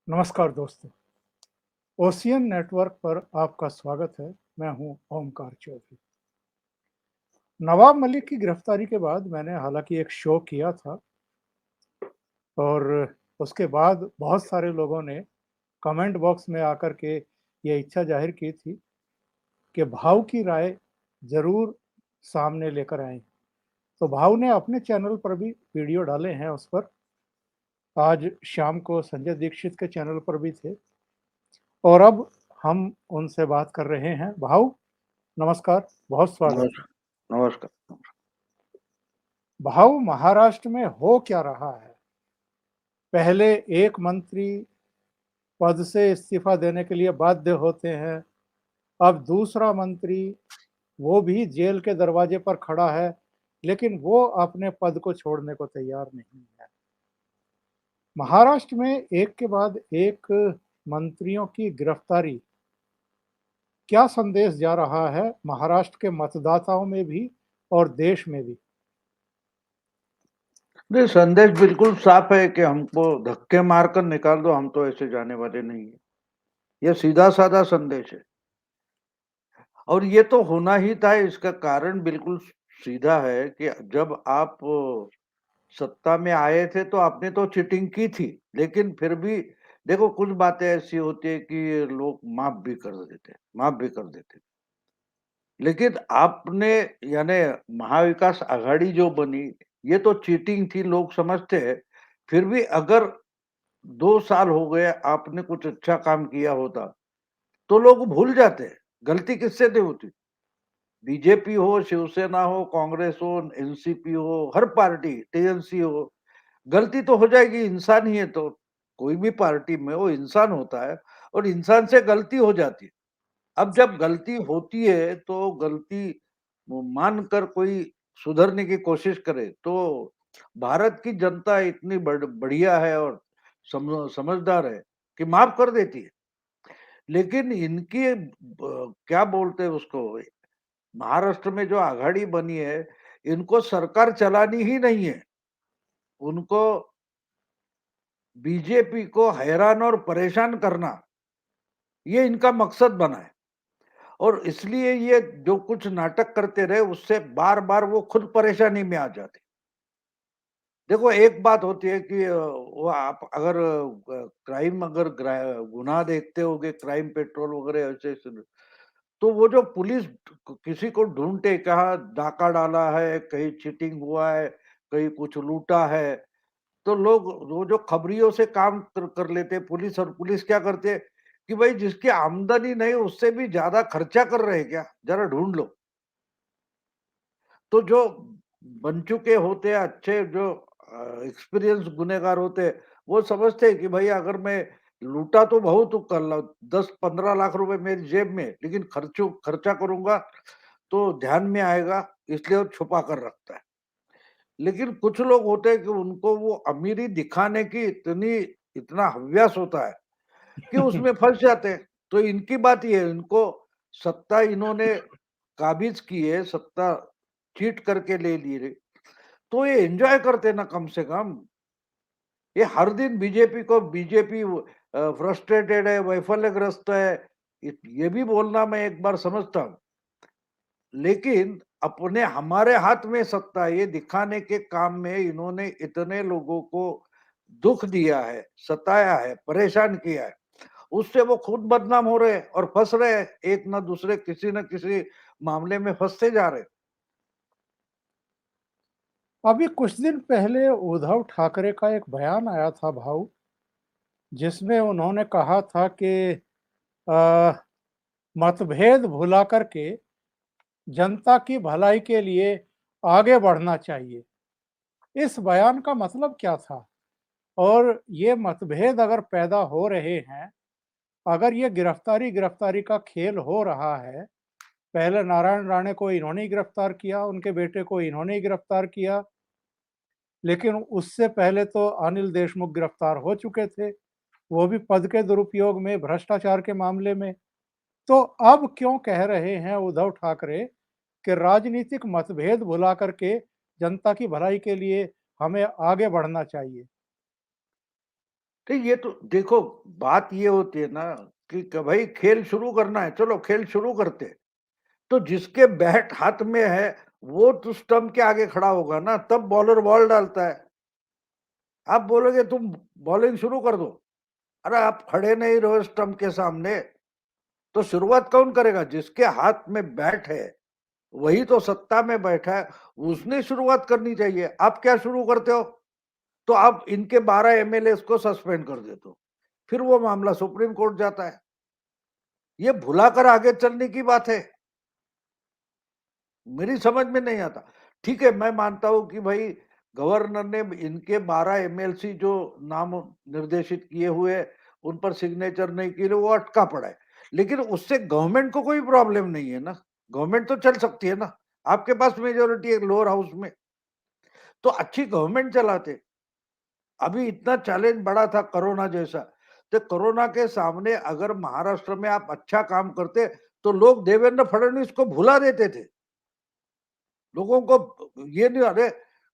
नमस्कार दोस्तों, ocean network पर आपका स्वागत है। मैं हूं ओमकार चौधरी। नवाब मलिक की गिरफ्तारी के बाद मैंने हालांकि एक शो किया था और उसके बाद बहुत सारे लोगों ने कमेंट बॉक्स में आकर के ये इच्छा जाहिर की थी कि भाव की राय ज़रूर सामने लेकर आएँ। तो भाव ने अपने चैनल पर भी वीडियो डाले हैं उस पर। आज शाम को संजय दीक्षित के चैनल पर भी थे और अब हम उनसे बात कर रहे हैं। भाव, नमस्कार, बहुत स्वागत है। नमस्कार। नमस्कार। भाव, महाराष्ट्र में हो क्या रहा है? पहले एक मंत्री पद से इस्तीफा देने के लिए बाध्य होते हैं, अब दूसरा मंत्री, वो भी जेल के दरवाजे पर खड़ा है, लेकिन वो अपने पद को छोड़ने को तैयार नहीं है। महाराष्ट्र में एक के बाद एक मंत्रियों की गिरफ्तारी क्या संदेश जा रहा है महाराष्ट्र के मतदाताओं में भी और देश में भी? नहीं, संदेश बिल्कुल साफ है कि हमको धक्के मारकर निकाल दो, हम तो ऐसे जाने वाले नहीं है। ये सीधा-साधा संदेश है और ये तो होना ही था। इसका कारण बिल्कुल सीधा है कि जब आप सत्ता में आए थे तो आपने तो चीटिंग की थी, लेकिन फिर भी देखो कुछ बातें ऐसी होती है कि लोग माफ भी कर देते। लेकिन आपने यानी महाविकास आघाड़ी जो बनी, ये तो चीटिंग थी, लोग समझते हैं। फिर भी अगर 2 साल हो गए आपने कुछ अच्छा काम किया होता, तो लोग भूल जाते हैं। गलती किससे नहीं होती? बीजेपी हो, शिवसेना हो, कांग्रेस हो, एनसीपी हो, हर पार्टी, टीएमसी हो, गलती तो हो जाएगी, इंसान ही है तो। कोई भी पार्टी में वो इंसान होता है और इंसान से गलती हो जाती है। अब जब गलती होती है तो गलती मानकर कोई सुधरने की कोशिश करे तो भारत की जनता इतनी बढ़िया है और समझदार है कि माफ कर देती है। लेकिन इनकी क्या बोलते हैं उसको, महाराष्ट्र में जो आघाड़ी बनी है, इनको सरकार चलानी ही नहीं है। उनको बीजेपी को हैरान और परेशान करना, ये इनका मकसद बना है। और इसलिए ये जो कुछ नाटक करते रहे उससे बार-बार वो खुद परेशानी में आ जाते। देखो एक बात होती है कि वो आप अगर क्राइम अगर गुनाह देखते होगे, क्राइम पेट्रोल वगैरह ऐसे-ऐसे, तो वो जो पुलिस किसी को ढूँढते, कहाँ डाका डाला है, कहीं चीटिंग हुआ है, कहीं कुछ लूटा है, तो लोग वो जो खबरियों से काम कर लेते हैं पुलिस, और पुलिस क्या करती है कि भाई जिसकी आमदनी नहीं उससे भी ज़्यादा खर्चा कर रहे हैं क्या? ज़रा ढूँढ लो। तो जो बन चुके होते हैं अच्छे, जो एक्सपीरियंस गुनहगार होते हैं, वो समझते हैं कि भाई अगर मैं लूटा तो बहुत कर ला, 10-15 लाख रुपए मेरी जेब में, लेकिन खर्चा करूंगा तो ध्यान में आएगा, इसलिए वो छुपा कर रखता है। लेकिन कुछ लोग होते हैं कि उनको वो अमीरी दिखाने की इतना हव्यास होता है कि उसमें फंस जाते हैं। तो इनकी बात ये है, इनको सत्ता इन्होंने काबिज की है, सत्ता चीट करके ले ली रे, तो ये एन्जॉय करते ना कम से कम। ये हर दिन बीजेपी फ्रस्ट्रेटेड है, वैफल्यग्रस्त है, ये भी बोलना मैं एक बार समझता हूँ। लेकिन अपने हमारे हाथ में सत्ता है, ये दिखाने के काम में इन्होंने इतने लोगों को दुःख दिया है, सताया है, परेशान किया है। उससे वो खुद बदनाम हो रहे हैं और फँस रहे हैं, एक ना दूसरे किसी न किसी मामले में फँसते जा रहे हैं। अभी कुछ दिन पहले उद्धव ठाकरे का एक बयान आया था भाऊ, जिसमें उन्होंने कहा था कि अ, मतभेद भुला करके जनता की भलाई के लिए आगे बढ़ना चाहिए। इस बयान का मतलब क्या था? और ये मतभेद अगर पैदा हो रहे हैं, अगर ये गिरफ्तारी का खेल हो रहा है, पहले नारायण राणे को इन्होंने ही गिरफ्तार किया, उनके बेटे को इन्होंने ही गिरफ्तार किया, लेकिन उससे पहले तो अनिल देशमुख गिरफ्तार हो चुके थे, वो भी पद के दुरुपयोग में, भ्रष्टाचार के मामले में। तो अब क्यों कह रहे हैं उद्धव ठाकरे कि राजनीतिक मतभेद भुला करके जनता की भलाई के लिए हमें आगे बढ़ना चाहिए? तो ये तो देखो, बात ये होती है ना कि भाई खेल शुरू करना है, चलो खेल शुरू करते हैं। तो जिसके बैट हाथ में है, वो तो स्टंप के आगे खड़ा होगा ना, तब बॉलर बॉल डालता है। आप बोलोगे तुम बॉलिंग शुरू कर दो, अरे आप खड़े नहीं रहो स्टंप के सामने, तो शुरुआत कौन करेगा? जिसके हाथ में बैट है, वही तो सत्ता में बैठा है, उसने शुरुआत करनी चाहिए। आप क्या शुरू करते हो? तो आप इनके 12 एमएलए को सस्पेंड कर देते हो, फिर वो मामला सुप्रीम कोर्ट जाता है। ये भुलाकर आगे चलने की बात है, मेरी समझ में नहीं आता। ठीक है, मैं मानता हूं कि भाई गवर्नर ने इनके 12 एमएलसी जो नाम निर्देशित किए हुए, उन पर सिग्नेचर नहीं किए, वो अटका पड़ा है। लेकिन उससे गवर्नमेंट को कोई प्रॉब्लम नहीं है ना, गवर्नमेंट तो चल सकती है ना। आपके पास मेजोरिटी है लोअर हाउस में, तो अच्छी गवर्नमेंट चलाते। अभी इतना चैलेंज बड़ा था कोरोना जैसा, तो कोरोना के सामने अगर महाराष्ट्र में आप अच्छा काम करते, तो लोग देवेंद्र फडणवीस को भुला देते थे। लोगों को ये नहीं, अरे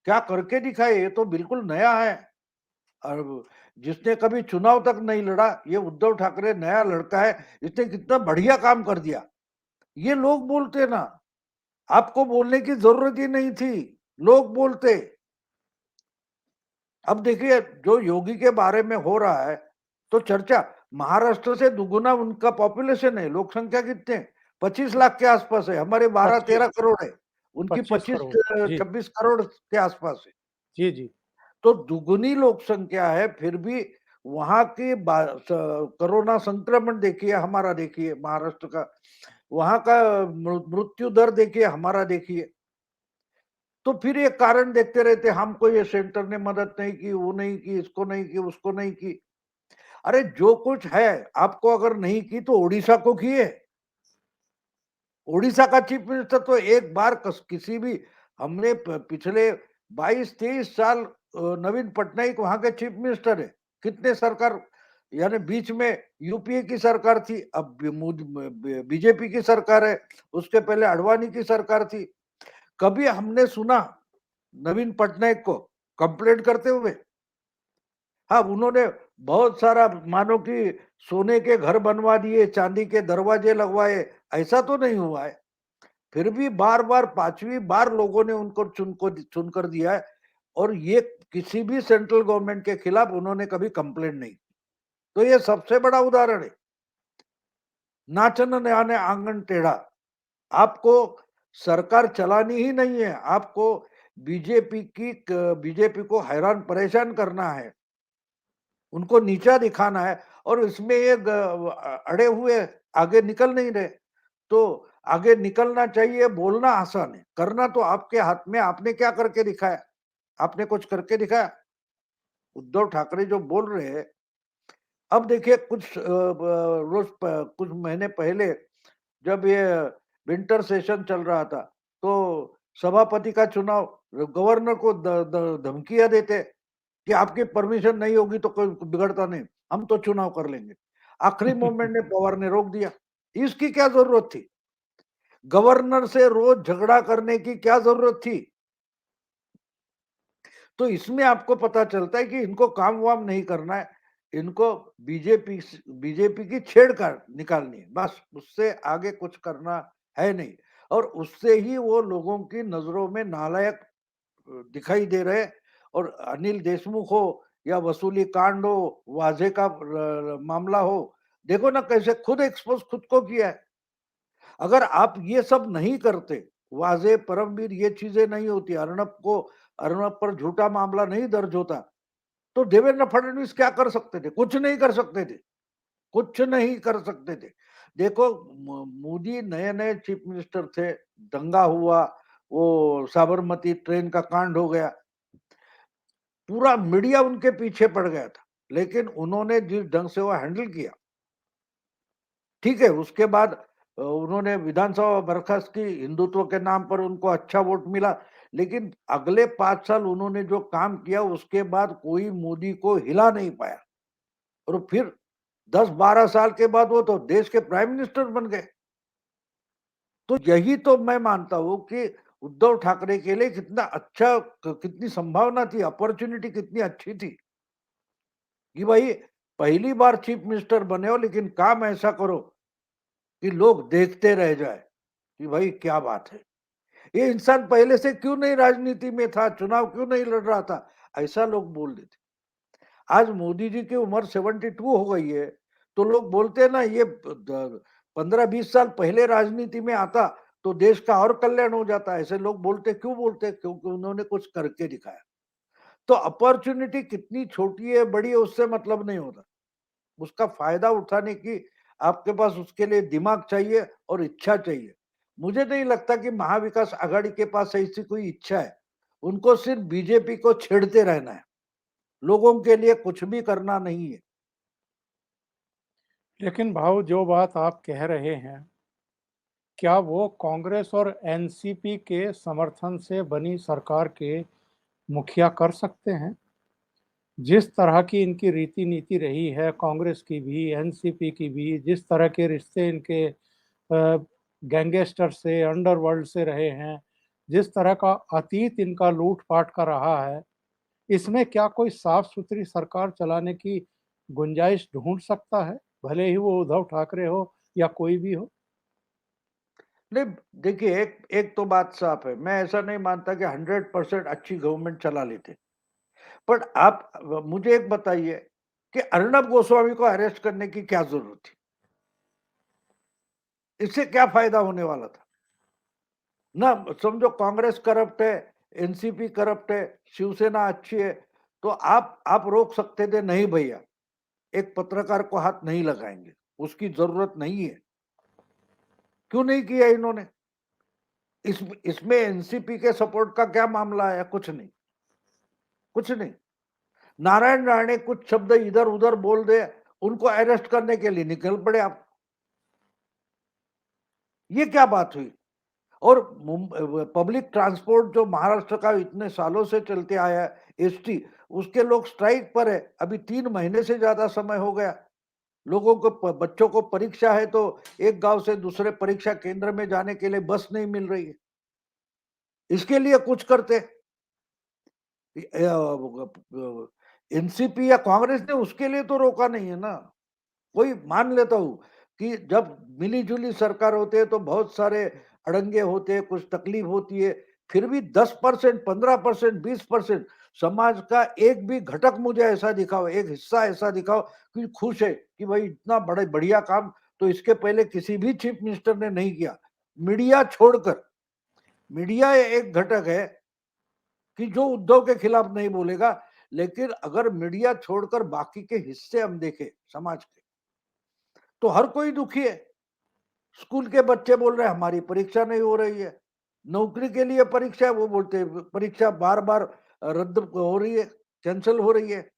क्या करके दिखाए, ये तो बिल्कुल नया है। और जिसने कभी चुनाव तक नहीं लड़ा, ये उद्धव ठाकरे नया लड़का है, इसने कितना बढ़िया काम कर दिया, ये लोग बोलते ना। आपको बोलने की जरूरत ही नहीं थी, लोग बोलते। अब देखिए जो योगी के बारे में हो रहा है, तो चर्चा महाराष्ट्र से दुगुना उनका पॉपुलेशन है, लोक संख्या कितने, 25 लाख के आसपास है, हमारे 12-13 25 करोड़ है, उनकी 25 25 करोड़ जी। 26 करोड़ के आसपास है। जी, जी। तो दुगुनी लोक संख्या है, फिर भी वहां की कोरोना संक्रमण देखिए, हमारा देखिए महाराष्ट्र का, वहां का मृत्यु दर देखिए, हमारा देखिए। तो फिर ये कारण देखते रहते, हमको ये सेंटर ने मदद नहीं की, वो नहीं की, इसको नहीं की, उसको नहीं की। अरे जो कुछ है, आपको अगर नहीं की तो ओडिशा को किए। ओडिशा का चीफ मिनिस्टर तो एक बार किसी भी, हमने पिछले 22-23 साल नवीन पटनायक वहां के चीफ मिनिस्टर है। कितने सरकार, यानी बीच में यूपीए की सरकार थी, अब बीजेपी की सरकार है, उसके पहले अडवाणी की सरकार थी। कभी हमने सुना नवीन पटनायक को कंप्लेंट करते हुए? हाँ, उन्होंने बहुत सारा मानो कि सोने के घर बनवा दिए, चांदी के दरवाजे लगवाए, ऐसा तो नहीं हुआ है। फिर भी बार बार 5वीं बार लोगों ने उनको चुनकर दिया है, और ये किसी भी सेंट्रल गवर्नमेंट के खिलाफ उन्होंने कभी कंप्लेंट नहीं। तो ये सबसे बड़ा उदाहरण है। नाचन आने आंगन टेढ़ा, आपको सरकार चलानी ही नहीं है, आपको बीजेपी को हैरान परेशान करना है, उनको नीचा दिखाना है, और इसमें ये अड़े हुए आगे निकल नहीं रहे। तो आगे निकलना चाहिए, बोलना आसान है, करना तो आपके हाथ में। आपने क्या करके दिखाया? आपने कुछ करके दिखाया? उद्धव ठाकरे जो बोल रहे हैं, अब देखिए कुछ महीने पहले जब ये विंटर सेशन चल रहा था, तो सभापति का चुनाव, गवर्नर को धमकियां देते कि आपकी परमिशन नहीं होगी तो कोई बिगड़ता नहीं, हम तो चुनाव कर लेंगे। आखिरी मोमेंट में पवार ने रोक दिया। इसकी क्या जरूरत थी? गवर्नर से रोज झगड़ा करने की क्या जरूरत थी? तो इसमें आपको पता चलता है कि इनको काम वाम नहीं करना है, इनको बीजेपी बीजेपी की छेड़ कर निकालनी है, बस उससे आगे कुछ करना है नहीं। और उससे ही वो लोगों की नजरों में नालायक दिखाई दे रहे। और अनिल देशमुख हो या वसूली कांड हो, वाजे का मामला हो, देखो ना कैसे खुद एक्सपोज खुद को किया है। अगर आप ये सब नहीं करते, वाजे परमवीर, ये चीजें नहीं होती, अर्नब पर झूठा मामला नहीं दर्ज होता, तो देवेंद्र फडणवीस क्या कर सकते थे? कुछ नहीं कर सकते थे, कुछ नहीं कर सकते थे। देखो, मोदी नए नए चीफ मिनिस्टर थे, दंगा हुआ, वो साबरमती ट्रेन का कांड हो गया, पूरा मीडिया उनके पीछे पड़ गया था, लेकिन उन्होंने जिस ढंग से वो हैंडल किया, ठीक है। उसके बाद उन्होंने विधानसभा बर्खास्त की, हिंदुत्व के नाम पर उनको अच्छा वोट मिला, लेकिन अगले 5 साल उन्होंने जो काम किया, उसके बाद कोई मोदी को हिला नहीं पाया। और फिर 10-12 साल के बाद वो तो देश के प्राइम मिनिस्टर बन गए। तो यही तो मैं मानता हूं कि उद्धव ठाकरे के लिए कितना अच्छा, कितनी संभावना थी, अपॉर्चुनिटी कितनी अच्छी थी। कि भाई पहली बार चीफ मिनिस्टर बने हो, लेकिन काम ऐसा करो कि लोग देखते रह जाए कि भाई क्या बात है, ये इंसान पहले से क्यों नहीं राजनीति में था, चुनाव क्यों नहीं लड़ रहा था, ऐसा लोग बोल देते। आज मोदी जी की उम्र 72 हो गई है, तो लोग बोलते हैं ना, ये 15-20 साल पहले राजनीति में आता तो देश का और कल्याण हो जाता। ऐसे लोग बोलते क्यों बोलते? क्योंकि उन्होंने कुछ करके दिखाया। तो अपॉर्चुनिटी कितनी छोटी है बड़ी है उससे मतलब नहीं होता, उसका फायदा उठाने की आपके पास उसके लिए दिमाग चाहिए और इच्छा चाहिए। मुझे नहीं लगता कि महाविकास आघाड़ी के पास ऐसी कोई इच्छा है। उनको सिर्फ बीजेपी को छेड़ते रहना है, लोगों के लिए कुछ भी करना नहीं है। लेकिन भाऊ, जो बात आप कह रहे हैं, क्या वो कांग्रेस और एनसीपी के समर्थन से बनी सरकार के मुखिया कर सकते हैं? जिस तरह की इनकी रीति नीति रही है, कांग्रेस की भी एनसीपी की भी, जिस तरह के रिश्ते इनके गैंगस्टर से, अंडरवर्ल्ड से रहे हैं, जिस तरह का अतीत इनका लूटपाट का रहा है, इसमें क्या कोई साफ सुथरी सरकार चलाने की गुंजाइश ढूंढ सकता है, भले ही वो उद्धव ठाकरे हो या कोई भी हो? नहीं, देखिए, एक एक तो बात साफ है, मैं ऐसा नहीं मानता कि 100% अच्छी गवर्नमेंट चला लेते। पर आप मुझे एक बताइए कि अर्नब गोस्वामी को अरेस्ट करने की क्या जरूरत थी? इससे क्या फायदा होने वाला था? ना समझो कांग्रेस करप्ट है, एनसीपी करप्ट है, शिवसेना अच्छी है, तो आप रोक सकते थे, नहीं भैया, एक पत्रकार को हाथ नहीं लगाएंगे, उसकी जरूरत नहीं है। क्यों नहीं किया इन्होंने? इसमें एनसीपी के सपोर्ट का क्या मामला है? कुछ नहीं, कुछ नहीं। नारायण राणे कुछ शब्द इधर उधर बोल दे, उनको अरेस्ट करने के लिए निकल पड़े आप। ये क्या बात हुई? और पब्लिक ट्रांसपोर्ट जो महाराष्ट्र का इतने सालों से चलते आया है, एसटी, उसके लोग स्ट्राइक पर है, अभी 3 महीने से ज्यादा समय हो गया। लोगों को बच्चों को परीक्षा है तो एक गांव से दूसरे परीक्षा केंद्र में जाने के लिए बस नहीं मिल रही है। इसके लिए कुछ करते एनसीपी या कांग्रेस ने उसके लिए तो रोका नहीं है ना। कोई मान लेता हूं कि जब मिली जुली सरकार होते है तो बहुत सारे अड़ंगे होते हैं, कुछ तकलीफ होती है, फिर भी 10%, 15%, 20% समाज का एक भी घटक मुझे ऐसा दिखाओ, एक हिस्सा ऐसा दिखाओ कि खुश है कि भाई इतना बड़ा बढ़िया काम तो इसके पहले किसी भी चीफ मिनिस्टर ने नहीं किया। मीडिया छोड़कर, मीडिया एक घटक है कि जो उद्धव के खिलाफ नहीं बोलेगा, लेकिन अगर मीडिया छोड़कर बाकी के हिस्से हम देखें समाज के, तो हर कोई दुखी है। स्कूल के बच्चे बोल रहे हैं हमारी परीक्षा नहीं हो रही है, नौकरी के लिए परीक्षा है, वो बोलते हैं परीक्षा बार बार रद्द हो रही है, कैंसिल हो रही है।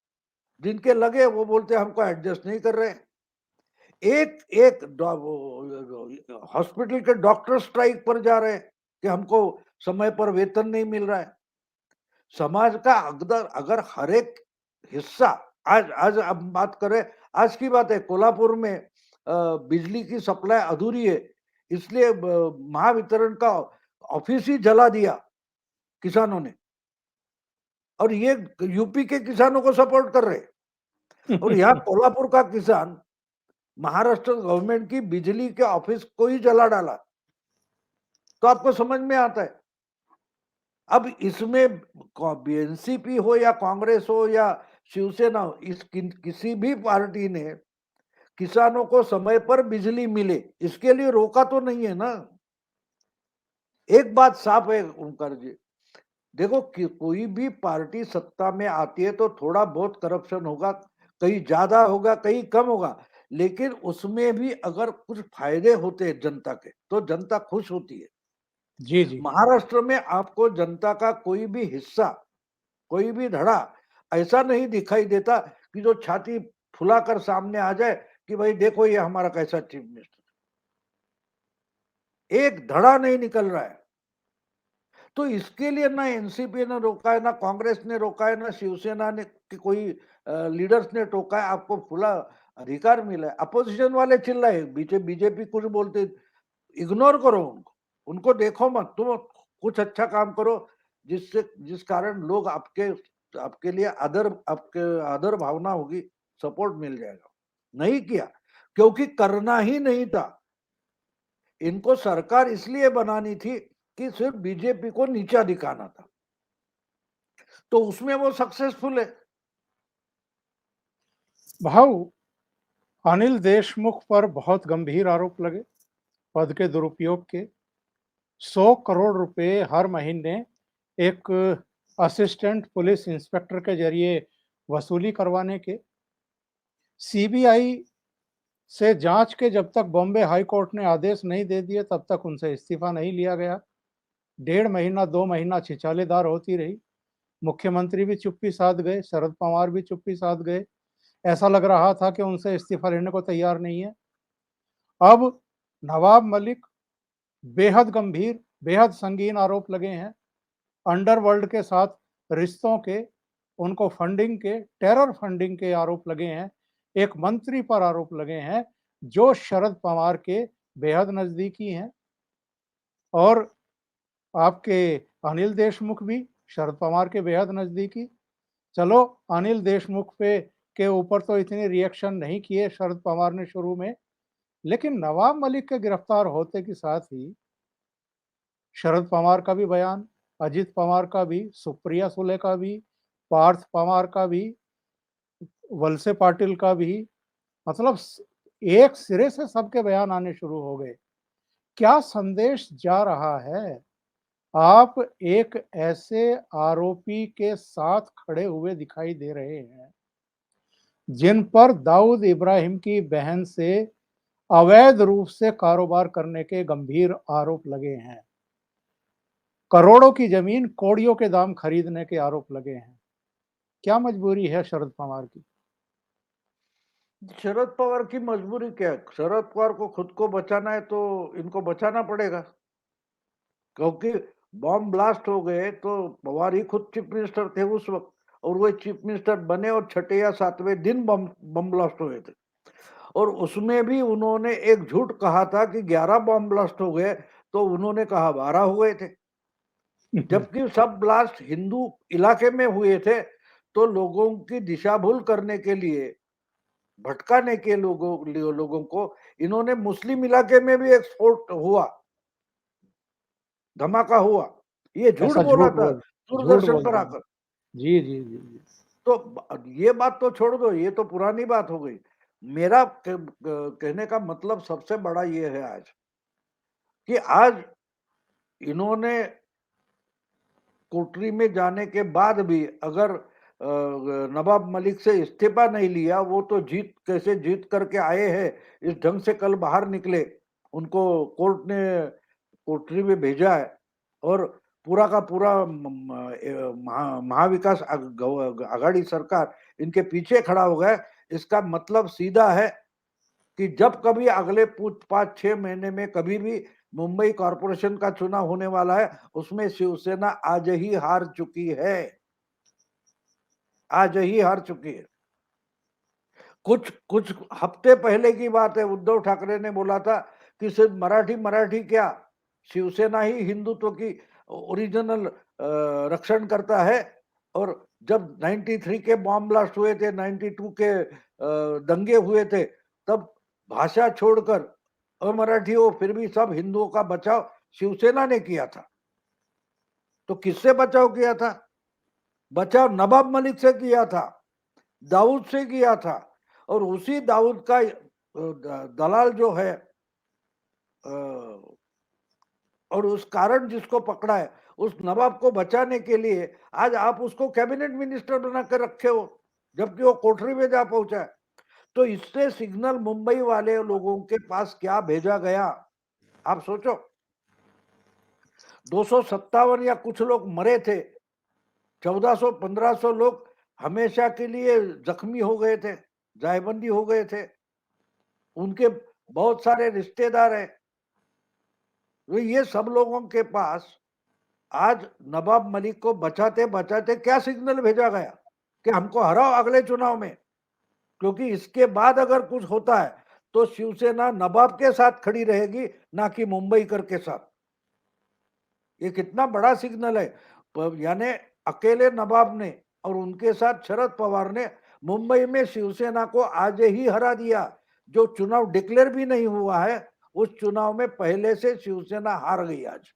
जिनके लगे वो बोलते हैं हमको एडजस्ट नहीं कर रहे। एक एक हॉस्पिटल के डॉक्टर स्ट्राइक पर जा रहे हैं कि हमको समय पर वेतन नहीं मिल रहा है। समाज का अगर अगर हर एक हिस्सा, आज आज अब बात करें, आज की बात है, कोल्हापुर में बिजली की सप्लाई अधूरी है, इसलिए महावितरण का ऑफिस ही जला दिया किसानों ने, और ये यूपी के किसानों को सपोर्ट कर रहे। और यहाँ कोल्हापुर का किसान महाराष्ट्र गवर्नमेंट की बिजली के ऑफिस को ही जला डाला। तो आपको समझ में आता है। अब इसमें एनसीपी हो या कांग्रेस हो या शिवसेना हो, किसी भी पार्टी ने किसानों को समय पर बिजली मिले इसके लिए रोका तो नहीं है ना। एक बात साफ है ओंकार जी, देखो कि कोई भी पार्टी सत्ता में आती है तो थोड़ा बहुत करप्शन होगा, कहीं ज्यादा होगा कहीं कम होगा, लेकिन उसमें भी अगर कुछ फायदे होते हैं जनता के तो जनता खुश होती है। जी जी। महाराष्ट्र में आपको जनता का कोई भी हिस्सा, कोई भी धड़ा ऐसा नहीं दिखाई देता कि जो छाती फुलाकर सामने आ जाए कि भाई देखो ये हमारा कैसा चीफ मिनिस्टर, एक धड़ा नहीं निकल रहा है। तो इसके लिए ना एनसीपी ने रोका है, ना कांग्रेस ने रोका है, ना शिवसेना ने कि कोई लीडर्स ने टोका है, आपको खुला अधिकार मिला है। अपोजिशन वाले चिल्लाए, बीजेपी कुछ बोलते, इग्नोर करो उनको, उनको देखो मत, तुम कुछ अच्छा काम करो जिस कारण लोग आपके आपके लिए आदर, आपके आदर भावना होगी। सपोर्ट मिल जाएगा। नहीं किया, क्योंकि करना ही नहीं था। इनको सरकार इसलिए बनानी थी कि सिर्फ बीजेपी को नीचा दिखाना था, तो उसमें वो सक्सेसफुल है। भाऊ, अनिल देशमुख पर बहुत गंभीर आरोप लगे पद के दुरुपयोग के। 100 करोड़ रुपए हर महीने एक असिस्टेंट पुलिस इंस्पेक्टर के जरिए वसूली करवाने के। सीबीआई से जांच के जब तक बॉम्बे हाई कोर्ट ने आदेश नहीं दे दिए तब तक उनसे इस्तीफा नहीं लिया गया। 1.5 महीना 2 महीना छिछालेदार होती रही। मुख्यमंत्री भी चुप्पी साध गए, शरद पवार भी चुप्पी साध गए। ऐसा लग रहा था कि उनसे इस्तीफा लेने को तैयार नहीं है। अब नवाब मलिक बेहद गंभीर, बेहद संगीन आरोप लगे हैं। अंडरवर्ल्ड के साथ रिश्तों के, उनको फंडिंग के, टेरर फंडिंग के आरोप लगे हैं। एक मंत्री पर आरोप लगे हैं जो शरद पवार के बेहद नजदीकी हैं। और आपके अनिल देशमुख भी शरद पवार के बेहद नजदीकी। चलो, अनिल देशमुख पे के ऊपर तो इतनी रिएक्शन नहीं किए शरद पवार ने शुरू में, लेकिन नवाब मलिक के गिरफ्तार होते के साथ ही शरद पवार का भी बयान, अजित पवार का भी, सुप्रिया सुले का भी, पार्थ पवार का भी, वलसे पाटिल का भी, मतलब एक सिरे से सबके बयान आने शुरू हो गए। क्या संदेश जा रहा है? आप एक ऐसे आरोपी के साथ खड़े हुए दिखाई दे रहे हैं जिन पर दाऊद इब्राहिम की बहन से अवैध रूप से कारोबार करने के गंभीर आरोप लगे हैं। करोड़ों की जमीन कौड़ियों के दाम खरीदने के आरोप लगे हैं। क्या मजबूरी है शरद पवार की? शरद पवार की मजबूरी क्या है? शरद पवार को खुद को बचाना है तो इनको बचाना पड़ेगा, क्योंकि बॉम्ब ब्लास्ट हो गए तो पवार ही खुद चीफ मिनिस्टर थे उस वक्त, और वो चीफ मिनिस्टर बने और छठे या सातवें दिन बम ब्लास्ट हुए थे। और उसमें भी उन्होंने एक झूठ कहा था कि 11 बम ब्लास्ट हो गए, तो उन्होंने कहा 12 हुए थे, जबकि सब ब्लास्ट हिंदू इलाके में हुए थे। तो लोगों की दिशा भूल करने के लिए, भटकाने के लोगों को इन्होंने मुस्लिम इलाके में भी एक्सपोर्ट हुआ, धमाका हुआ, ये झूठ ऐसा बोला झूठ था बोल झूठ दूरदर्शन बोल पर रहे हैं। आकर। जी जी जी जी। तो ये बात तो छोड़ दो, ये तो पुरानी बात हो गई। मेरा कहने का मतलब सबसे बड़ा ये है आज, कि आज इन्होंने कोटरी में जाने के बाद भी अगर नवाब मलिक से इस्तीफा नहीं लिया, वो तो कैसे जीत करके आए हैं, इस ढंग से कल बाहर निकले, उनको कोर्ट ने कोटरी में भेजा है, और पूरा का पूरा महाविकास आघाड़ी सरकार इनके पीछे खड़ा हो गया। इसका मतलब सीधा है कि जब कभी अगले 5-6 महीने में कभी भी मुंबई कॉरपोरेशन का चुनाव होने वाला है, उसमें शिवसेना आज ही हार चुकी है, आज ही हार चुकी है। कुछ कुछ हफ्ते पहले की बात है, उद्धव ठाकरे ने बोला था कि सिर्फ मराठी मराठी क्या, शिवसेना ही हिंदुत्व की ओरिजिनल रक्षण करता है। और जब 93 के बॉम्ब ब्लास्ट हुए थे, 92 के दंगे हुए थे, तब भाषा छोड़कर अमराठी हो फिर भी सब हिंदुओं का बचाव शिवसेना ने किया था। तो किससे बचाव किया था? बचाव नवाब मलिक से किया था, दाऊद से किया था। और उसी दाऊद का दलाल जो है, और उस कारण जिसको पकड़ा है, उस नवाब को बचाने के लिए आज आप उसको कैबिनेट मिनिस्टर बनाकर रखे हो, जबकि वो कोठरी में जा पहुंचा है। तो इससे सिग्नल मुंबई वाले लोगों के पास क्या भेजा गया, आप सोचो। 257 या कुछ लोग मरे थे, 1400-1500 लोग हमेशा के लिए जख्मी हो गए थे, जायबंदी हो गए थे, उनके बहुत सारे रिश्तेदार हैं। तो ये सब लोगों के पास आज नवाब मलिक को बचाते बचाते क्या सिग्नल भेजा गया कि हमको हराओ अगले चुनाव में, क्योंकि इसके बाद अगर कुछ होता है तो शिवसेना नवाब के साथ खड़ी रहेगी, ना कि मुंबईकर के साथ। ये कितना बड़ा सिग्नल है। यानी अकेले नवाब ने और उनके साथ शरद पवार ने मुंबई में शिवसेना को आज ही हरा दिया, जो चुनाव डिक्लेयर भी नहीं हुआ है, उस चुनाव में पहले से शिवसेना हार गई आज।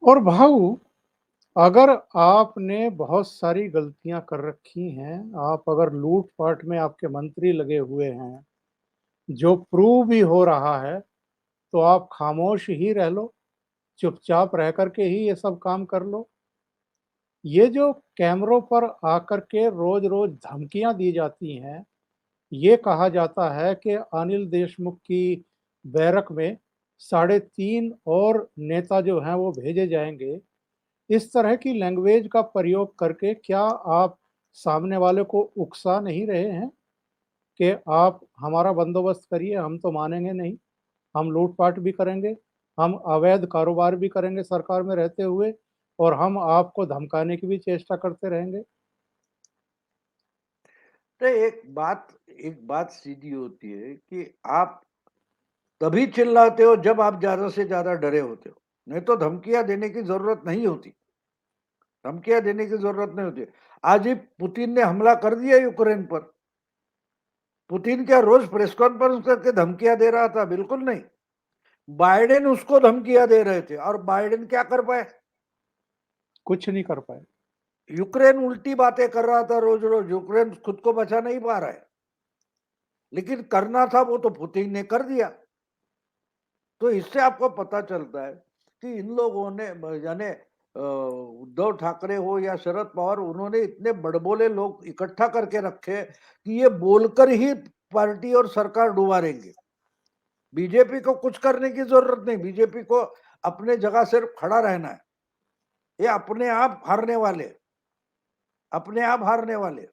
और भाऊ, अगर आपने बहुत सारी गलतियां कर रखी हैं, आप अगर लूट-पाट में आपके मंत्री लगे हुए हैं, जो प्रूव भी हो रहा है, तो आप खामोश ही रह लो, चुपचाप रह कर के ही ये सब काम कर लो। ये जो कैमरों पर आकर के रोज़-रोज़ धमकियाँ दी जाती हैं, ये कहा जाता है कि अनिल देशमुख की बैरक में साढ़े 3 और नेता जो हैं वो भेजे जाएँगे। इस तरह की लैंग्वेज का प्रयोग करके क्या आप सामने वाले को उकसा नहीं रहे हैं कि आप हमारा बंदोबस्त करिए, हम तो मानेंगे नहीं, हम लूट-पाट भी करेंगे, हम अवैध कारोबार भी करेंगे सरकार में रहते हुए और हम आपको धमकाने की भी चेष्टा करते रहेंगे? तो एक बात सीधी होती है कि आप तभी चिल्लाते हो जब आप ज्यादा से ज्यादा डरे होते हो, नहीं तो धमकियां देने की जरूरत नहीं होती। धमकियां देने की जरूरत नहीं होती। आज ही पुतिन ने हमला कर दिया यूक्रेन पर। पुतिन क्या रोज प्रेस कॉन्फ्रेंस करके धमकियां दे रहा था? बिल्कुल नहीं। बाइडेन उसको धमकियां दे रहे थे और बाइडेन क्या कर पाए? कुछ नहीं कर पाए। यूक्रेन उल्टी बातें कर रहा था रोज रोज। यूक्रेन खुद को बचा नहीं पा रहा है, लेकिन करना था वो तो पुतिन ने कर दिया। तो इससे आपको पता चलता है कि इन लोगों ने, यानी उद्धव ठाकरे हो या शरद पवार, उन्होंने इतने बड़बोले लोग इकट्ठा करके रखे कि ये बोलकर ही पार्टी और सरकार डुबारेंगे। बीजेपी को कुछ करने की जरूरत नहीं। बीजेपी को अपने जगह सिर्फ खड़ा रहना है। ये अपने आप हारने वाले, अपने आप हारने वाले,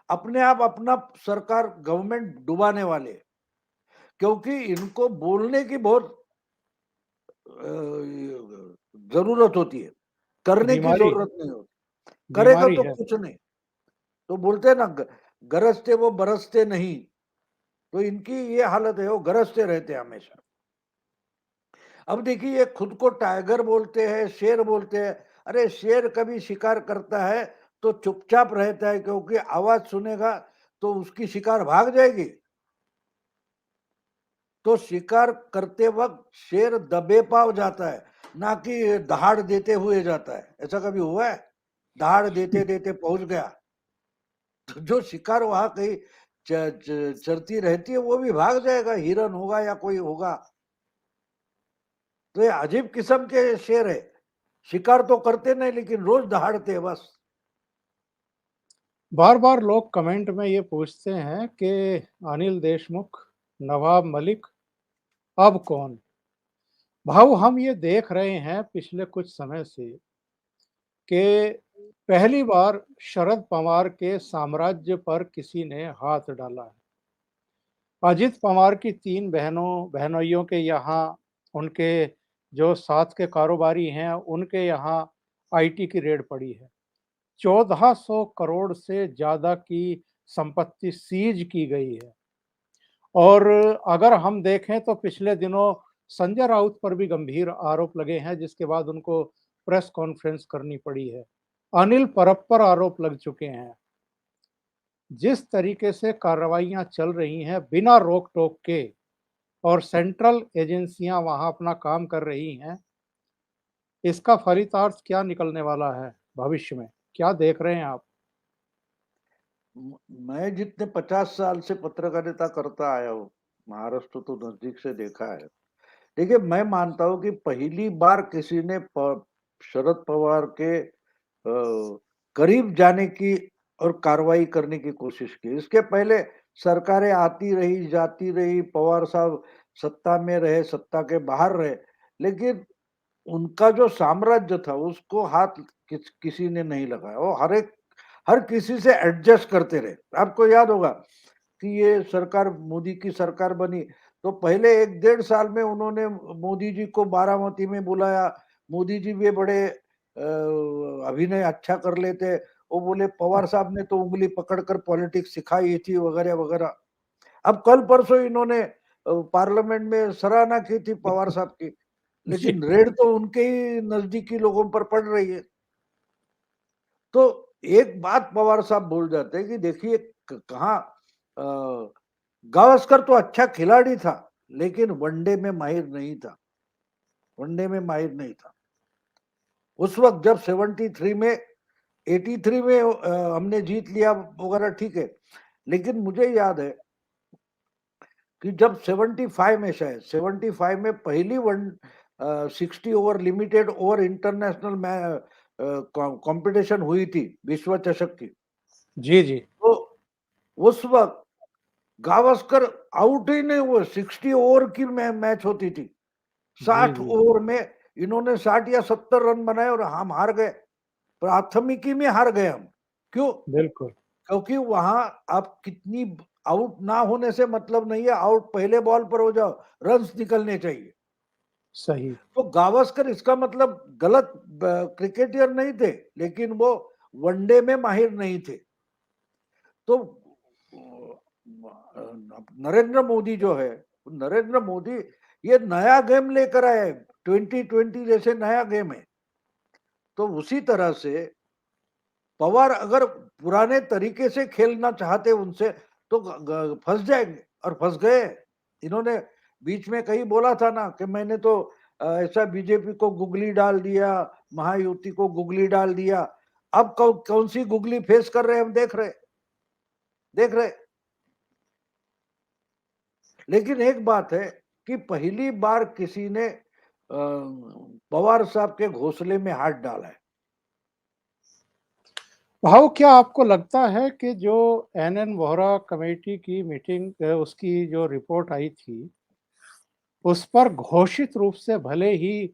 अपने आप अपना सरकार गवर्नमेंट डुबाने वाले। क्योंकि इनको बोलने की बहुत जरूरत होती है, करने की बीमारी है, जरूरत नहीं होती। करेगा बीमारी तो है। कुछ नहीं। तो बोलते हैं ना, गरजते वो बरसते नहीं। तो इनकी ये हालत है, वो गरजते रहते हैं हमेशा। अब देखिए, ये खुद को टाइगर बोलते हैं, शेर बोलते हैं। अरे शेर कभी शिकार करता है तो चुपचाप रहता है, क्योंकि आवाज सुनेगा तो उसकी शिकार भाग जाएगी। तो शिकार करते वक्त शेर दबे पाव जाता है, ना कि दहाड़ देते हुए जाता है। ऐसा कभी हुआ है? दहाड़ देते देते पहुंच गया। तो जो शिकार वहां कहीं चरती रहती है वो भी भाग जाएगा, हिरन होगा या कोई होगा। तो ये अजीब किस्म के शेर है। शिकार तो करते नहीं, लेकिन रोज दहाड़ते हैं बस। बार-बार लोग कमेंट में ये पूछते हैं कि अनिल देशमुख, नवाब मलिक, अब कौन? भाऊ, हम ये देख रहे हैं पिछले कुछ समय से कि पहली बार शरद पवार के साम्राज्य पर किसी ने हाथ डाला है। अजित पवार की 3 बहनोइयों के यहाँ, उनके जो साथ के कारोबारी हैं, उनके यहाँ आईटी की रेड पड़ी है। 1400 करोड़ से ज़्यादा की संपत्ति सीज की गई है। और अगर हम देखें तो पिछले दिनों संजय राउत पर भी गंभीर आरोप लगे हैं, जिसके बाद उनको प्रेस कॉन्फ्रेंस करनी पड़ी है। अनिल परब पर आरोप लग चुके हैं। जिस तरीके से कार्रवाइयाँ चल रही हैं बिना रोक-टोक के और सेंट्रल एजेंसियाँ वहाँ अपना काम कर रही हैं, इसका फलितार्थ क्या निकलने वाला है भविष्य में? क्या देख रहे हैं आप? मैं जितने 50 साल से पत्रकारिता करता आया हूँ, महाराष्ट्र तो नजदीक से देखा है। देखिए, मैं मानता हूँ कि पहली बार किसी ने शरद पवार के करीब जाने की और कार्रवाई करने की कोशिश की। इसके पहले सरकारें आती रही, जाती रही, पवार साहब सत्ता में रहे, सत्ता के बाहर रहे, लेकिन उनका जो साम्राज्य था उसको हाथ किसी ने नहीं लगाया। वो हर किसी से एडजस्ट करते रहे। आपको याद होगा कि ये सरकार, मोदी की सरकार बनी तो पहले 1 डेढ़ साल में उन्होंने मोदी जी को बारामती में बुलाया। मोदी जी भी बड़े अभिनय अच्छा कर लेते। वो बोले पवार साहब ने तो उंगली पकड़कर पॉलिटिक्स सिखाई थी, वगैरह वगैरह। अब कल परसों इन्होंने पार्लियामेंट में सराहना की थी पवार साहब की, जी। लेकिन रेड तो उनके ही नजदीकी लोगों पर पड़ रही है। तो एक बात पवार साहब भूल जाते हैं कि देखिए कहाँ गावस्कर तो अच्छा खिलाड़ी था, लेकिन वनडे में माहिर नहीं था, वनडे में माहिर नहीं था। उस वक्त जब 73 में 83 में हमने जीत लिया वगैरह ठीक है, लेकिन मुझे याद है कि जब 75 में शायद 75 में पहली 60 over limited over international competition हुई थी विश्व चषक की, जी जी तो उस वक्त गावस्कर आउट ही नहीं हुए। 60 ओवर की मैच होती थी, जी 60 जी ओवर में इन्होंने 60 या 70 रन बनाए और हम हार गए, प्राथमिकी में हार गए हम। क्यों? बिल्कुल क्योंकि वहां आप कितनी आउट ना होने से मतलब नहीं है, आउट पहले बॉल पर हो जाओ, रन्स निकलने चाहिए। सही तो गावस्कर इसका मतलब गलत क्रिकेटर नहीं थे, लेकिन वो वनडे में माहिर नहीं थे। तो नरेंद्र मोदी जो है, नरेंद्र मोदी ये नया गेम लेकर आए, 2020 जैसे नया गेम है। तो उसी तरह से पवार अगर पुराने तरीके से खेलना चाहते उनसे तो फंस जाएंगे, और फंस गए। इन्होंने बीच में कहीं बोला था ना कि मैंने तो ऐसा बीजेपी को गुगली डाल दिया, महायुति को गुगली डाल दिया। अब कौन सी गुगली फेस कर रहे हैं हम देख रहे। लेकिन एक बात है कि पहली बार किसी ने पवार साहब के घोंसले में हाथ डाला है। भाव, क्या आपको लगता है कि जो एनएन वोहरा कमेटी की मीटिंग उसकी जो रिपोर्ट आई थी, उस पर घोषित रूप से भले ही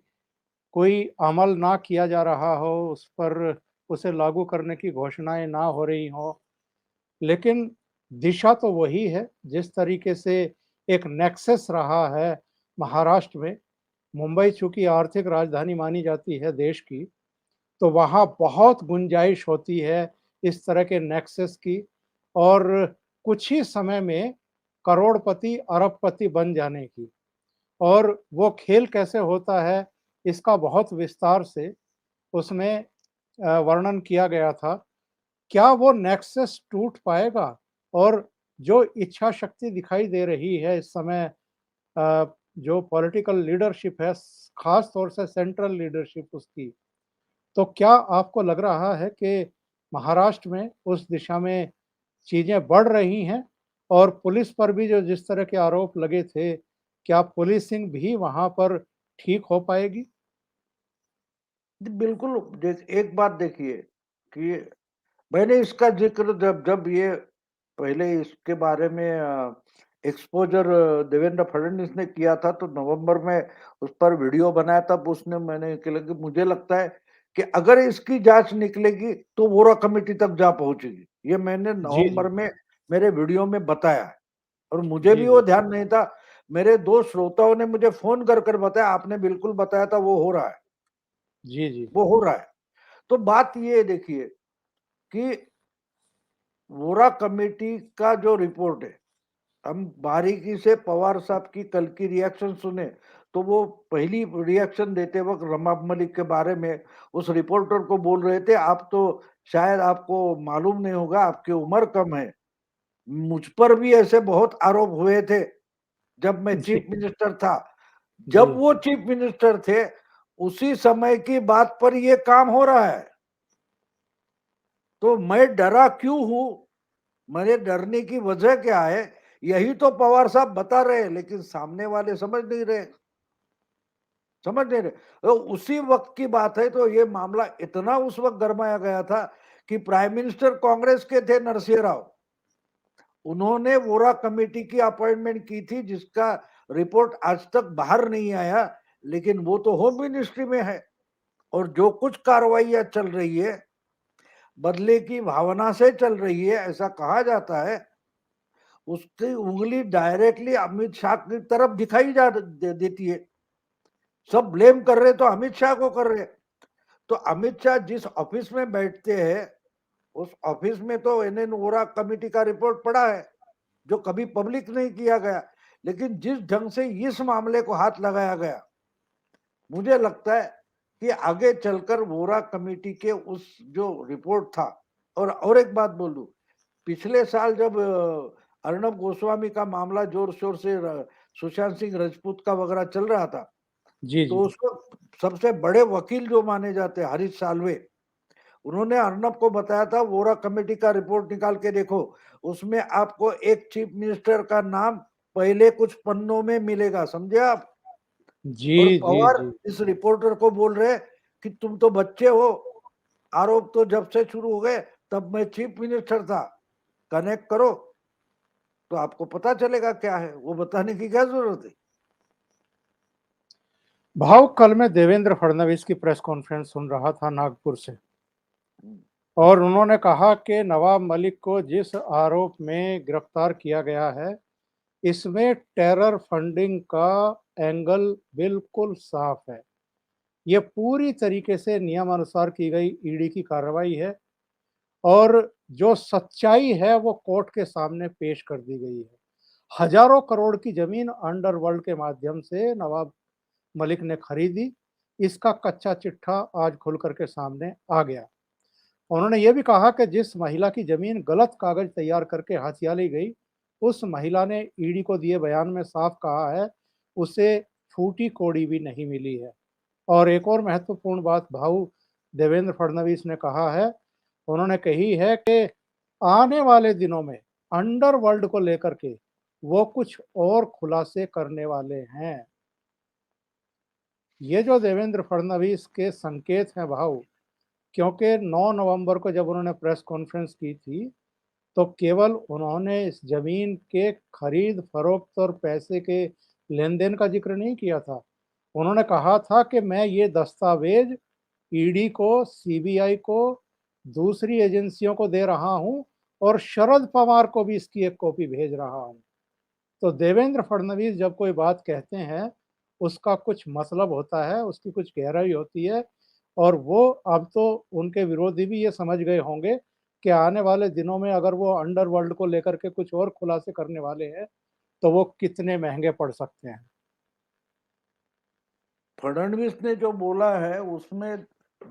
कोई अमल ना किया जा रहा हो, उस पर उसे लागू करने की घोषणाएं ना हो रही हो, लेकिन दिशा तो वही है जिस तरीके से एक नेक्सस रहा है महाराष्ट्र में। मुंबई चूंकि आर्थिक राजधानी मानी जाती है देश की, तो वहाँ बहुत गुंजाइश होती है इस तरह के नेक्सस की, और कुछ ही समय में करोड़पति अरबपति बन जाने की। और वो खेल कैसे होता है, इसका बहुत विस्तार से उसमें वर्णन किया गया था। क्या वो नेक्सस टूट पाएगा? और जो इच्छा शक्ति दिखाई दे रही है इस समय, जो पॉलिटिकल लीडरशिप है, खास तौर से सेंट्रल लीडरशिप उसकी, तो क्या आपको लग रहा है कि महाराष्ट्र में उस दिशा में चीजें बढ़ रही हैं? और पुलिस पर भी जो जिस तरह के आरोप लगे थे, क्या पुलिसिंग भी वहां पर ठीक हो पाएगी? बिल्कुल। एक बात देखिए कि मैंने इसका जिक्र जब जब ये पहले इसके बारे में एक्सपोजर देवेंद्र फडणवीस ने किया था, तो नवंबर में उस पर वीडियो बनाया, तब उसने मैंने कि मुझे लगता है कि अगर इसकी जांच निकलेगी तो वोरा कमेटी तक जा पहुंचेगी। ये मैंने जी जी नवंबर में मेरे वीडियो में बताया है, और मुझे जी भी वो जी ध्यान नहीं था। मेरे दो श्रोताओं ने मुझे फोन कर कर बताया, आपने बिल्कुल बताया था, वो हो रहा है, जी जी वो हो रहा है। तो बात ये देखिए कि वोरा कमेटी का जो रिपोर्ट है, हम बारीकी से पवार साहब की कल की रिएक्शन सुने, तो वो पहली रिएक्शन देते वक्त रमाब मलिक के बारे में उस रिपोर्टर को बोल रहे थे, आप तो शायद आपको मालूम नहीं होगा, आपकी उम्र कम है, मुझ पर भी ऐसे बहुत आरोप हुए थे जब मैं जी चीफ मिनिस्टर था। जी जब वो चीफ मिनिस्टर थे उसी समय की बात पर ये काम हो रहा है। तो मैं डरा क्यों हूं, मेरे डरने की वजह क्या है, यही तो पवार साहब बता रहे हैं, लेकिन सामने वाले समझ नहीं रहे। तो उसी वक्त की बात है, तो ये मामला इतना उस वक्त गरमाया गया था कि प्राइम मिनिस्टर कांग्रेस के थे नरसिंह राव, उन्होंने वोरा कमेटी की अपॉइंटमेंट की थी, जिसका रिपोर्ट आज तक बाहर नहीं आया, लेकिन वो तो होम मिनिस्ट्री में है। और जो कुछ कार्रवाइयां चल रही है बदले की भावना से चल रही है, ऐसा कहा जाता है, उसकी उंगली डायरेक्टली अमित शाह की तरफ दिखाई देती है। सब ब्लेम कर रहे तो अमित शाह को कर रहे। तो अमित शाह जिस ऑफिस में बैठते हैं, उस ऑफिस में तो एनएन वोरा कमेटी का रिपोर्ट पड़ा है, जो कभी पब्लिक नहीं किया गया। लेकिन जिस ढंग से इस मामले को हाथ लगाया गया, मुझे लगता है कि आगे चलकर वोरा कमेटी के उस जो रिपोर्ट था और एक बात बोलूं, पिछले साल जब अर्णब गोस्वामी का मामला जोर शोर से सुशांत सिंह राजपूत का वगैरह चल रहा था, जी तो जी उसको सबसे बड़े वकील जो माने जाते हैं हरीश साल्वे, उन्होंने अर्नब को बताया था वोरा कमेटी का रिपोर्ट निकाल के देखो, उसमें आपको एक चीफ मिनिस्टर का नाम पहले कुछ पन्नों में मिलेगा, समझे आप। जी और जी पवार जी इस रिपोर्टर को बोल रहे कि तुम तो बच्चे हो, आरोप तो जब से शुरू हो गए तब मैं चीफ मिनिस्टर था, कनेक्ट करो तो आपको पता चलेगा क्या है, वो बताने की क्या जरूरत है। भाव कल मैं देवेंद्र फडणवीस की प्रेस कॉन्फ्रेंस सुन रहा था नागपुर से, हम्म, और उन्होंने कहा कि नवाब मलिक को जिस आरोप में गिरफ्तार किया गया है, इसमें टेरर फंडिंग का एंगल बिल्कुल साफ है। ये पूरी तरीके से नियमानुसार की गई ईडी की कार्रवाई है, और जो सच्चाई है वो कोर्ट के सामने पेश कर दी गई है। हजारों करोड़ की जमीन अंडरवर्ल्ड के माध्यम से नवाब मलिक ने खरीदी, इसका कच्चा चिट्ठा आज खुल करके सामने आ गया। उन्होंने ये भी कहा कि जिस महिला की जमीन गलत कागज तैयार करके हथिया ली गई, उस महिला ने ईडी को दिए बयान में साफ कहा है उसे फूटी कोड़ी भी नहीं मिली है। और एक और महत्वपूर्ण बात भाऊ देवेंद्र फडणवीस ने कहा है, उन्होंने कही है कि आने वाले दिनों में अंडरवर्ल्ड को लेकर के वो कुछ और खुलासे करने वाले हैं। ये जो देवेंद्र फडणवीस के संकेत हैं भाऊ, क्योंकि 9 नवंबर को जब उन्होंने प्रेस कॉन्फ्रेंस की थी, तो केवल उन्होंने इस जमीन के खरीद फरोख्त और पैसे के लेन-देन का जिक्र नहीं किया था। उन्होंने कहा था कि मैं ये दस्तावेज ईडी को, सीबीआई को, दूसरी एजेंसियों को दे रहा हूं, और शरद पवार को भी इसकी एक कॉपी भेज रहा हूं। तो देवेंद्र फडणवीस जब कोई बात कहते हैं, उसका कुछ मतलब होता है, उसकी कुछ गहराई होती है, और वो अब तो उनके विरोधी भी ये समझ गए होंगे कि आने वाले दिनों में अगर वो अंडरवर्ल्ड को लेकर के कुछ और खुलासे करने वाले हैं, तो वो कितने महंगे पड़ सकते हैं। फडणवीस ने जो बोला है उसमें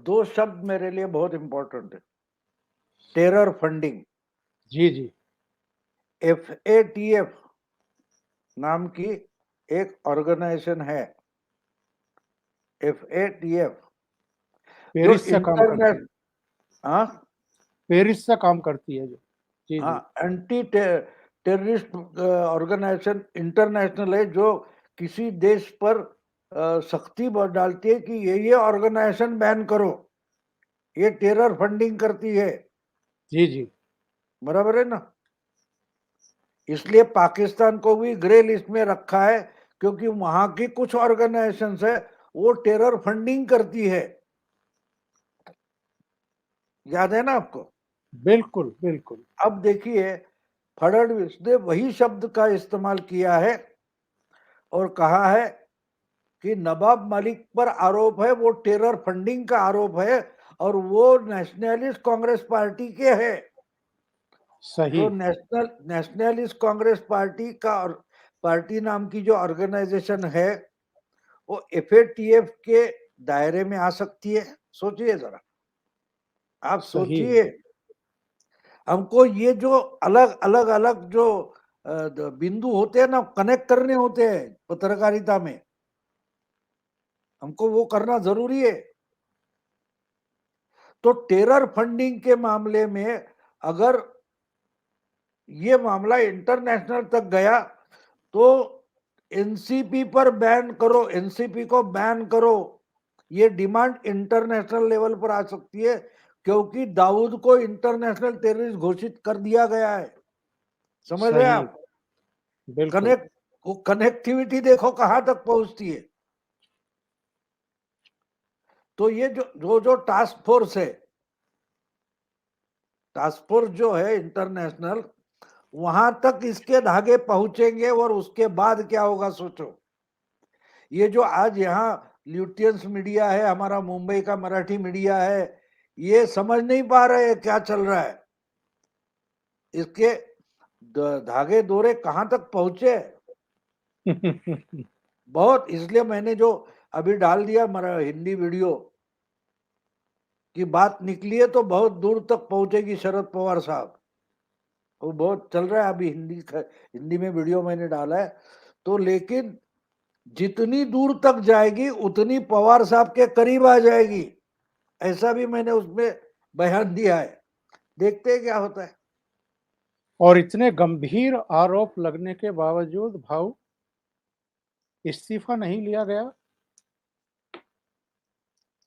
दो शब्द मेरे लिए बहुत इंपॉर्टेंट है, टेरर फंडिंग। जी जी FATF नाम की एक ऑर्गेनाइजेशन है, FATF, जो पेरिस से काम करती है, इंटरनेट, हाँ पेरिस से काम करती है जो। जी हाँ, जी एंटी टेररिस्ट ऑर्गेनाइजेशन इंटरनेशनल है, जो किसी देश पर सख्ती डालती है कि ये ऑर्गेनाइजेशन बैन करो, ये टेरर फंडिंग करती है, जी जी बराबर है ना। इसलिए पाकिस्तान को भी ग्रे लिस्ट में रखा है, क्योंकि वहां की कुछ ऑर्गेनाइजेशंस है वो टेरर फंडिंग करती है, याद है ना आपको। बिल्कुल बिल्कुल अब देखिए, फडणवीस ने वही शब्द का इस्तेमाल किया है और कहा है कि नवाब मलिक पर आरोप है वो टेरर फंडिंग का आरोप है, और वो नेशनलिस्ट कांग्रेस पार्टी के है। सही। जो नेशनलिस्ट कांग्रेस पार्टी का और पार्टी नाम की जो ऑर्गेनाइजेशन है, वो FATF के दायरे में आ सकती है। सोचिए जरा, आप सही सोचिए, हमको ये जो अलग अलग अलग जो बिंदु होते हैं ना, कनेक्ट करने होते हैं पत्रकारिता में, हमको वो करना जरूरी है। तो टेरर फंडिंग के मामले में अगर ये मामला इंटरनेशनल तक गया, तो एनसीपी पर बैन करो, एनसीपी को बैन करो, ये डिमांड इंटरनेशनल लेवल पर आ सकती है, क्योंकि दाऊद को इंटरनेशनल टेररिस्ट घोषित कर दिया गया है, समझ रहे हैं सही। आप। बिल्कुल। कनेक्ट वो कनेक्टिविटी देखो कहां तक पहुंचती है। तो ये जो टास्क फोर्स है, टास्क फोर्स जो है इंटरनेशनल, वहां तक इसके धागे पहुंचेंगे, और उसके बाद क्या होगा सोचो। ये जो आज यहाँ ल्यूटियंस मीडिया है, हमारा मुंबई का मराठी मीडिया है, ये समझ नहीं पा रहे हैं क्या चल रहा है, इसके धागे दोरे कहां तक पहुंचे। बहुत, इसलिए मैंने जो अभी डाल दिया मेरा हिंदी वीडियो, कि बात निकली है तो बहुत दूर तक पहुंचेगी शरद पवार साहब। वो बहुत चल रहा है अभी हिंदी में वीडियो मैंने डाला है। तो लेकिन जितनी दूर तक जाएगी उतनी पवार साहब के करीब आ जाएगी, ऐसा भी मैंने उसमें बयान दिया है। देखते हैं क्या होता है। और इतने गंभीर आरोप लगने के बावजूद भाऊ इस्तीफा नहीं लिया गया,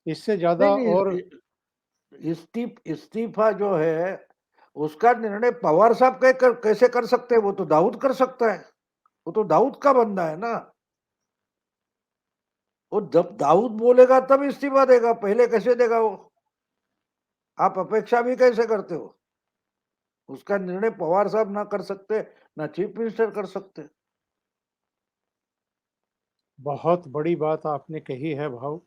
इससे ज्यादा नहीं और नहीं, इस्तीफा जो है उसका निर्णय पवार साहब कैसे कर सकते हैं? वो तो दाऊद कर सकता है, वो तो दाऊद का बंदा है ना। वो जब दाऊद बोलेगा तब इस्तीफा देगा, पहले कैसे देगा वो? आप अपेक्षा भी कैसे करते हो? उसका निर्णय पवार साहब ना कर सकते, ना चीफ मिनिस्टर कर सकते। बहुत बड़ी बात आपने कही है भाऊ।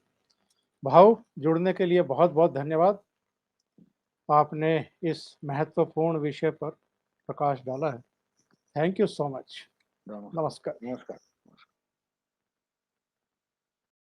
भाऊ, जुड़ने के लिए बहुत बहुत धन्यवाद। आपने इस महत्वपूर्ण विषय पर प्रकाश डाला है। Thank you so much. नमस्कार। नमस्कार। नमस्कार।